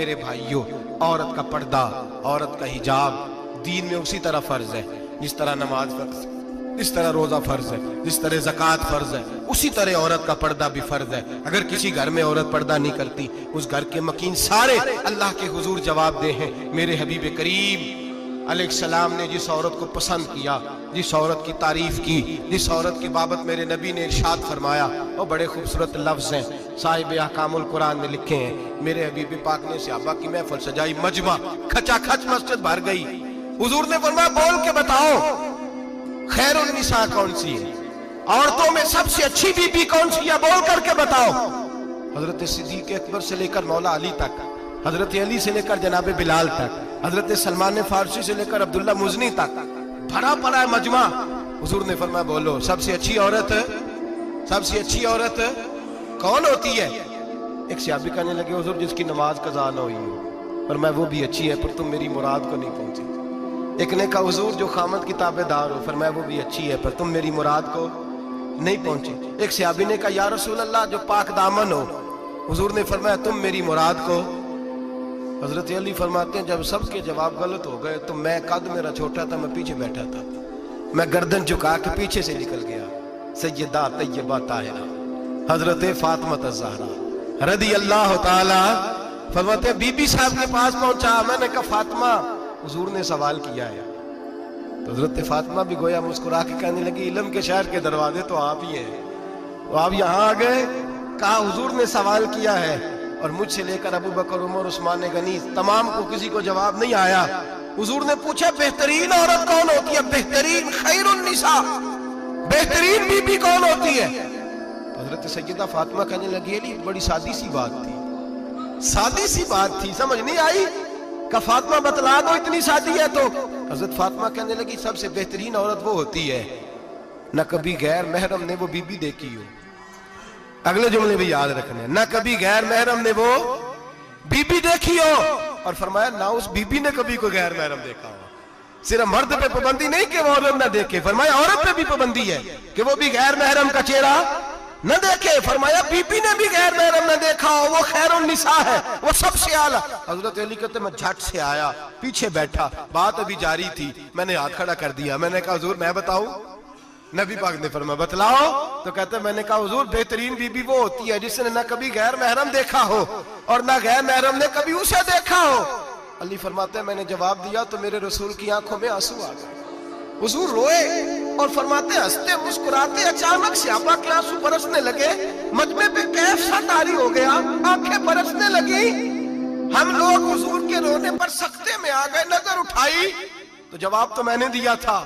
मेरे भाइयों, औरत का पर्दा, औरत का हिजाब दीन में उसी तरह फर्ज है जिस तरह नमाज फर्ज, जिस तरह रोजा फर्ज है, जिस तरह ज़कात फर्ज है, उसी तरह औरत का पर्दा भी फर्ज है। अगर किसी घर में औरत पर्दा नहीं करती, उस घर के मकीन सारे अल्लाह के हुजूर जवाब दे हैं। मेरे हबीब करीम अलैहिस्सलाम ने जिस औरत को पसंद किया, जिस औरत की तारीफ की, जिस औरत की बाबत मेरे नबी ने इरशाद फरमाया, वो बड़े खूबसूरत लफ्ज़ हैं। साहिब अहकामुल कुरान में लिखे हैं, मेरे हबीब पाक ने सहाबा की महफिल सजाई, मजमा खचाखच मस्जिद भर गई। हुजूर ने फरमाया बोल के बताओ खैरुन निसा कौन सी है, औरतों में सबसे अच्छी बीबी कौन सी है, बोल करके बताओ। हजरत सिद्दीक अकबर से लेकर मौला अली तक, हजरत अली से लेकर जनाब बिलाल तक, हजरत सलमान फारसी से लेकर अब्दुल्ला मुजनी तक भरा पड़ा है मजमा। हुजूर ने फरमाया बोलो सबसे अच्छी औरत, सबसे अच्छी औरत कौन होती है? एक सहाबी कहने लगे हुजूर जिसकी नमाज कज़ा न हुई हो। पर मैं वो भी अच्छी है, पर तुम मेरी मुराद को नहीं पहुंची। एक ने कहा हुजूर जो खामद की ताबेदार हो, फरमाया वो भी अच्छी है, पर तुम मेरी मुराद को नहीं पहुंची। एक सहाबी ने कहा या रसूल अल्लाह जो पाक दामन हो। हुजूर ने फरमाया तुम मेरी मुराद को। हजरत अली फरमाते हैं जब सबके जवाब गलत हो गए तो मैं, कद मेरा छोटा था, मैं पीछे बैठा था, मैं गर्दन झुका के पीछे से निकल गया। सैयदा तैयबा ताहिरा हजरत फातिमा ज़हरा रदी अल्लाह ताला फरमाते बीबी साहब के पास पहुंचा। मैंने कहा फातिमा हुजूर ने सवाल किया है। तो हजरत फातिमा भी गोया मुस्कुरा के कहने लगी इल्म के शहर के दरवाजे तो आप ही हैं, तो आप यहाँ आ गए। कहा हुजूर ने सवाल किया है और मुझसे लेकर अबू बकर, उमर, उस्मान गनी तमाम को किसी को जवाब नहीं आया। हुजूर ने पूछा बेहतरीन औरत कौन होती है, बेहतरीन खैरुन निसा, बेहतरीन बीबी कौन होती है? तो हजरत सैयदा फातिमा कहने लगी अली बड़ी सादी सी बात थी, सादी सी बात थी, समझ नहीं आई। का फातिमा बतला दो इतनी सादी है तो। हजरत फातिमा कहने लगी सबसे बेहतरीन औरत वो होती है न कभी गैर महरम ने वो बीबी देखी हो। अगले जुमले भी याद रखने, ना कभी गैर महरम ने वो बीबी देखी हो, और फरमाया ना उस बीबी ने कभी कोई गैर महरम देखा हो। सिर्फ मर्द पे पाबंदी नहीं कि वो औरत ना देखे, फरमाया औरत पे भी पाबंदी है कि वो भी गैर महरम का चेहरा न देखे। फरमाया बीबी ने भी गैर महरम न देखा हो, वो खैरुन निसा है, वो सबसे आला। हजरत अली कहते मैं झट से आया, पीछे बैठा, बात अभी जारी थी, मैंने हाथ खड़ा कर दिया। मैंने कहा हुजूर मैं बताऊं? नबी पाक ने फरमाया बतलाओ। तो कहते मैंने कहा हुजूर बेहतरीन बीबी वो होती है जिसने ना कभी गैर महरम देखा हो और ना गैर महरम ने कभी उसे देखा हो। अली फरमाते हैं मैंने जवाब दिया तो मेरे रसूल की आंखों में आंसू आ गए। हुजूर रोए और फरमाते हंसते मुस्कुराते अचानक सहाबा के आंसू बरसने लगे, मजमे पे कैफ सा तारी हो गया, आंखें बरसने लगी। हम लोग हुजूर के रोने पर सख्ते में आ गए। नजर उठाई तो जवाब तो मैंने दिया था,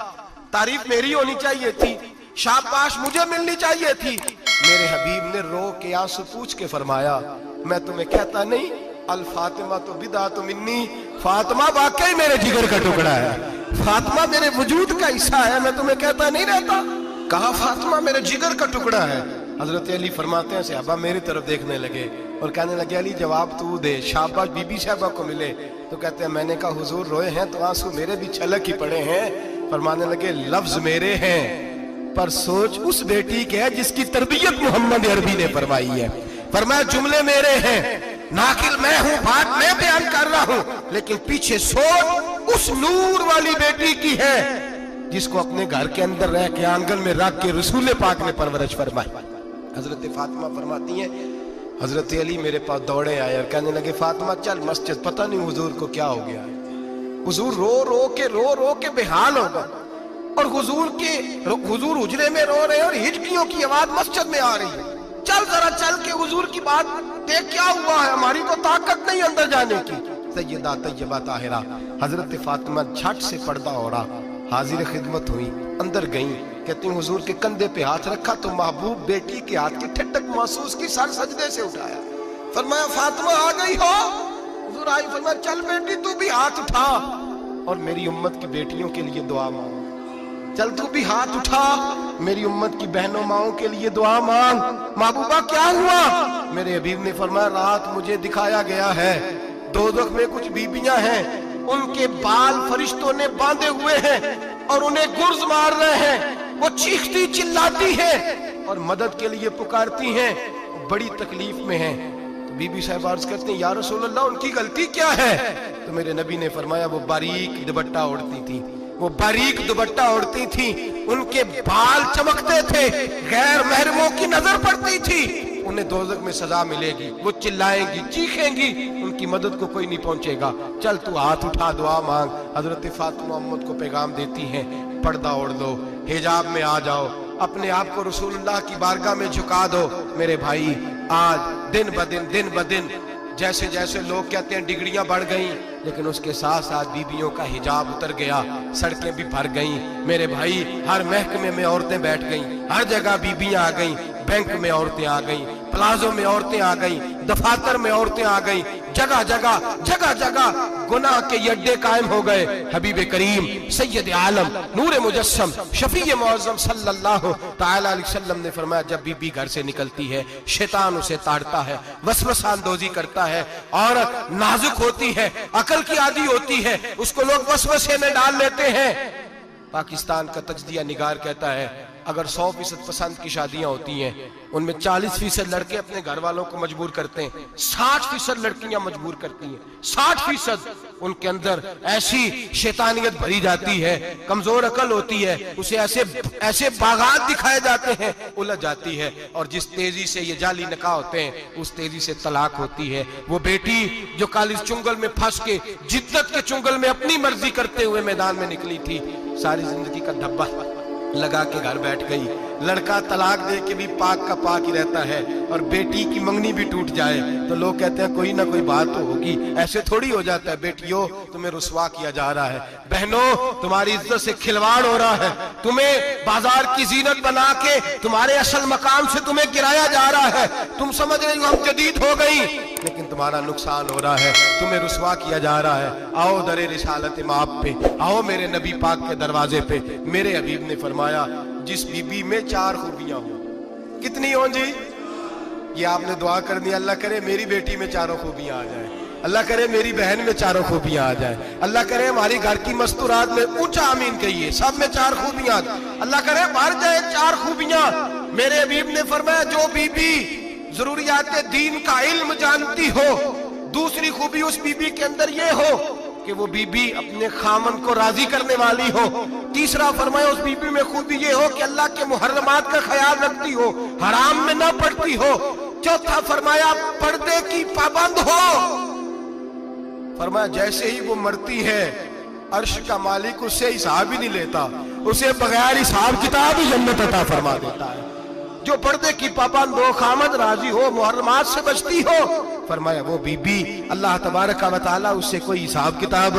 तारीफ मेरी होनी चाहिए थी, शाबाश मुझे मिलनी चाहिए थी। मेरे हबीब ने रो के आंसू पूछ के फरमाया मैं तुम्हें कहता नहीं अल फातिमा तो बिदा तो मिन्नी, फातिमा वाकई मेरे जिगर का टुकड़ा है, फातिमा मेरे वजूद का हिस्सा है, मैं तुम्हें कहता नहीं रहता। कहा फातिमा मेरे जिगर का टुकड़ा है। हजरत अली फरमाते हैं सहाबा मेरी तरफ देखने लगे और कहने लगे अली जवाब तू दे, शाबाश बीबी साहबा को मिले। तो कहते हैं मैंने कहा हुजूर रोए हैं तो आंसू मेरे भी छलक ही पड़े हैं। फरमाने लगे लफ्ज मेरे हैं पर सोच उस बेटी के है जिसकी तरबियत मोहम्मद अरबी ने फरमाई है। फरमाया जुमले मेरे हैं, नाकिल मैं हूं, बात मैं बयान कर रहा हूं, लेकिन पीछे सोच उस नूर वाली बेटी की है जिसको अपने घर के अंदर रह के आंगन में रख के रसूल पाक ने परवरिश फरमाई। हजरत फातिमा फरमाती है हजरत अली मेरे पास दौड़े आए और कहने लगे फातिमा चल मस्जिद, पता नहीं हुजूर को क्या हो गया है। हुजूर रो रो के बेहाल होगा और हुजूर हुजरे में रो रहे और हिचकियों की आवाज मस्जिद में आ रही है। चल जरा चल के हुजूर की बात देख क्या हुआ है, हमारी तो ताकत नहीं अंदर जाने की। सैयदा तैयबा ताहिरा हजरत फातिमा झट से पर्दा ओढ़ा, हाजिर खिदमत हुई, अंदर गई। कहती हुजूर के कंधे पे हाथ रखा तो महबूब बेटी के हाथ की ठंडक महसूस की, सर सजदे से उठाया। फरमाया फातिमा आ गई हो? हुजूर आई। फरमाया चल बेटी तू भी हाथ उठा और मेरी उम्मत की बेटियों के लिए दुआ मांग। चल तू भी हाथ उठा, मेरी उम्मत की बहनों माओं के लिए दुआ मांग। महबूबा क्या हुआ? मेरे हबीब ने फरमाया रात मुझे दिखाया गया है दोज़ख में कुछ बीबियां हैं, उनके बाल फरिश्तों ने बांधे हुए हैं और उन्हें गुर्ज मार रहे हैं, वो चीखती चिल्लाती हैं और मदद के लिए पुकारती हैं, बड़ी तकलीफ में हैं। बीबी साहब अर्ज करते हैं, या रसूल अल्लाह उनकी गलती क्या है? तो मेरे नबी ने फरमाया, वो बारीक दुपट्टा ओढ़ती थी, वो बारीक दुपट्टा ओढ़ती थी, उनके बाल चमकते थे, गैर महरमों की नजर पड़ती थी, उन्हें दोज़ख में सजा मिलेगी, वो चिल्लाएंगी, चीखेंगी, उनकी मदद को कोई नहीं पहुंचेगा। चल तू हाथ उठा, दुआ मांग। हजरत फातिमा उम्मत को पैगाम देती हैं, पर्दा ओढ़ लो, हिजाब में आ जाओ, अपने आप को रसूलुल्लाह की बारगाह में झुका दो। मेरे भाई, आज दिन ब दिन जैसे जैसे लोग कहते हैं डिग्रियां बढ़ गई, लेकिन उसके साथ साथ बीबियों का हिजाब उतर गया, सड़कें भी भर गईं। मेरे भाई, हर महकमे में औरतें बैठ गईं, हर जगह बीबियां आ गईं, बैंक में औरतें आ गईं, प्लाजो में औरतें आ गईं, दफातर में औरतें आ गईं, जगह जगह गुनाह के ये अड्डे कायम हो गए। हबीब करीम सैयद आलम नूर मुजस्सम शफी मुअज़्ज़म सल्लल्लाहु तआला अलैहि वसल्लम ने फरमाया, जब बीबी घर से निकलती है, शैतान उसे ताड़ता है, वसवसा अंदोज़ी करता है। औरत नाजुक होती है, अकल की आदी होती है, उसको लोग वसवसे में डाल लेते हैं। पाकिस्तान का तजदिया निगार कहता है, अगर 100% पसंद की शादियां होती हैं, उनमें 40% लड़के अपने घर वालों को मजबूर करते हैं, 60% लड़कियां मजबूर करती हैं। 60% उनके अंदर ऐसी शैतानियत भरी जाती है, कमजोर अकल होती है, उसे ऐसे बागात दिखाए जाते हैं, उलझ जाती है। और जिस तेजी से ये जाली निकाह होते हैं, उस तेजी से तलाक होती है। वो बेटी जो काली चुंगल में फंस के, जिद्दत के चुंगल में अपनी मर्जी करते हुए मैदान में निकली थी, सारी जिंदगी का धब्बा लगा के घर बैठ गई। लड़का तलाक दे के भी पाक का पाक ही रहता है, और बेटी की मंगनी भी टूट जाए तो लोग कहते हैं कोई ना कोई बात तो होगी। ऐसे थोड़ी हो जाता है। बेटियों, तुम्हें रुसवा किया जा रहा है, बहनों तुम्हारी इज्जत से खिलवाड़ हो रहा है, तुम्हें बाजार की जीनत बना के तुम्हारे असल मकाम से तुम्हें गिराया जा रहा है। तुम समझ रहे हो हम जदीद हो गई, लेकिन तुम्हारा नुकसान हो रहा है, तुम्हें रुसवा किया जा रहा है। आओ दरे रिसालत माप पे, आओ मेरे नबी पाक के दरवाजे पे। मेरे हबीब ने फरमाया, जिस बीबी में 4 खूबियां हो, कितनी हो जी? ये आपने दुआ करनी, अल्लाह करे मेरी बेटी में 4 खूबियां आ जाए, अल्लाह करे मेरी बहन में 4 खूबियां आ जाए, अल्लाह करे हमारी घर की मस्तूरात में, ऊंचा आमीन कहिए, सब में 4 खूबियां, अल्लाह करे भर जाए 4 खूबियां। मेरे हबीब ने फरमाया, जो बीबी जरूरियात दीन का इल्म जानती हो, दूसरी खूबी उस बीबी के अंदर ये हो कि वो बीबी अपने खामन को राजी करने वाली हो। तीसरा फरमाया, उस बीबी में खूबी ये हो कि अल्लाह के मुहर्रमात का ख्याल रखती हो, हराम में ना पड़ती हो। चौथा फरमाया, पर्दे की पाबंद हो। फरमाया, जैसे ही वो मरती है, अर्श का मालिक उससे हिसाब ही नहीं लेता, उसे बगैर हिसाब किताब ही जन्नत अता फरमा देता है। जो पर्दे की पाबंद हो, खामद राजी हो, मुहर्रमात से बचती हो, फरमाया वो बीबी अल्लाह तबारक व तआला उससे कोई हिसाब किताब,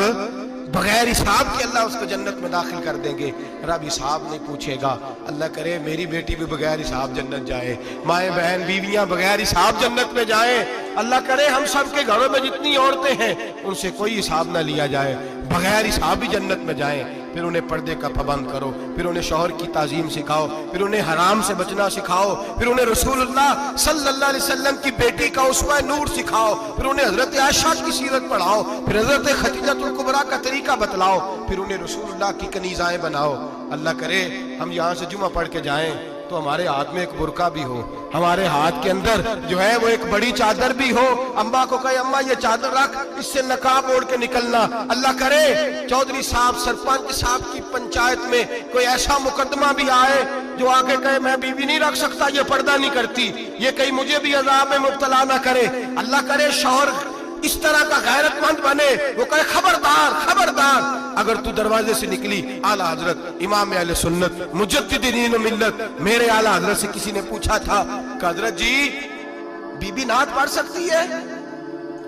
बगैर हिसाब के अल्लाह उसको जन्नत में दाखिल कर देंगे। रब हिसाब नहीं पूछेगा। अल्लाह करे मेरी बेटी भी बगैर हिसाब जन्नत जाए, माए बहन बीवियां बगैर हिसाब जन्नत में जाए। अल्लाह करे हम सब के घरों में जितनी औरतें हैं उनसे कोई हिसाब ना लिया जाए, बगैर हिसाब ही जन्नत में जाए। फिर उन्हें पर्दे का पाबंद करो, फिर उन्हें शौहर की ताजीम सिखाओ, फिर उन्हें हराम से बचना सिखाओ, फिर उन्हें रसूलुल्लाह सल्लल्लाहु अलैहि वसल्लम की बेटी का उस्वा नूर सिखाओ, फिर उन्हें हजरत आयशा की सीरत पढ़ाओ, फिर हजरत खदीजतुल कुबरा का तरीका बतलाओ, फिर उन्हें रसूलुल्लाह की कनीज़ाएं बनाओ। अल्लाह करे हम यहाँ से जुमा पढ़ के जाएं तो हमारे हाथ में एक बुरका भी हो, हमारे हाथ के अंदर जो है वो एक बड़ी चादर भी हो। अम्मा को कहे अम्मा ये चादर रख, इससे नकाब ओढ़ के निकलना। अल्लाह करे चौधरी साहब, सरपंच साहब की पंचायत में कोई ऐसा मुकदमा भी आए जो आके कहे मैं बीवी नहीं रख सकता, ये पर्दा नहीं करती, ये कहीं मुझे भी अजाब में मुब्तला ना करे। अल्लाह करे शौहर इस तरह का गैरतमंद बने, वो कहे खबरदार खबरदार, अगर तू दरवाजे से निकली। आला हजरत इमाम अहले सुन्नत मुजद्दिदीन मिल्लत मेरे आला हजरत से किसी ने पूछा था कि हजरत जी बीबी नात पढ़ सकती है?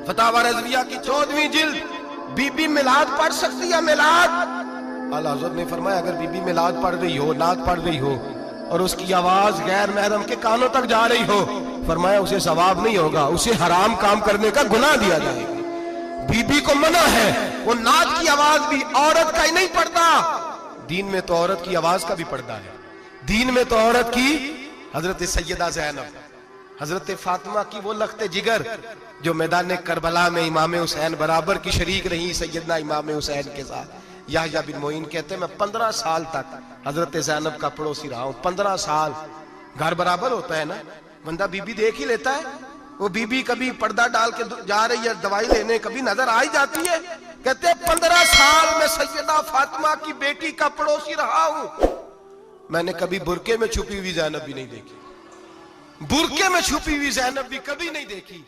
फतावा रज़विया की 14वीं जिल्द, बीबी मिलाद पढ़ सकती है? मिलाद। आला हजरत ने फरमाया अगर बीबी मिलाद पढ़ रही हो, नात पढ़ रही हो और उसकी आवाज गैर महरम के कानों तक जा रही हो, फरमाया उसे सवाब नहीं होगा, उसे हराम काम करने का गुनाह दिया जाएगा। बीबी को मना है, वो नात की आवाज भी औरत का ही नहीं पड़ता, दीन में तो औरत की आवाज का भी पर्दा है। दीन में तो औरत की, हजरत सैयदा ज़ैनब, हजरत फातिमा की वो लख्ते जिगर जो मैदान करबला में इमाम हुसैन बराबर की शरीक रही सैयदना इमाम हुसैन के साथ। याह्या बिन मोइन कहते हैं मैं 15 साल तक हजरत ज़ैनब का पड़ोसी रहा हूं। 15 साल, घर बराबर होता है ना, बंदा बीबी देख ही लेता है, वो बीबी कभी पर्दा डाल के जा रही है दवाई लेने, कभी नजर आ ही जाती है। कहते 15 साल में सैयदा फातिमा की बेटी का पड़ोसी रहा हूं, मैंने कभी बुरके में छुपी हुई ज़ैनब भी नहीं देखी, बुरके में छुपी हुई ज़ैनब भी कभी नहीं देखी।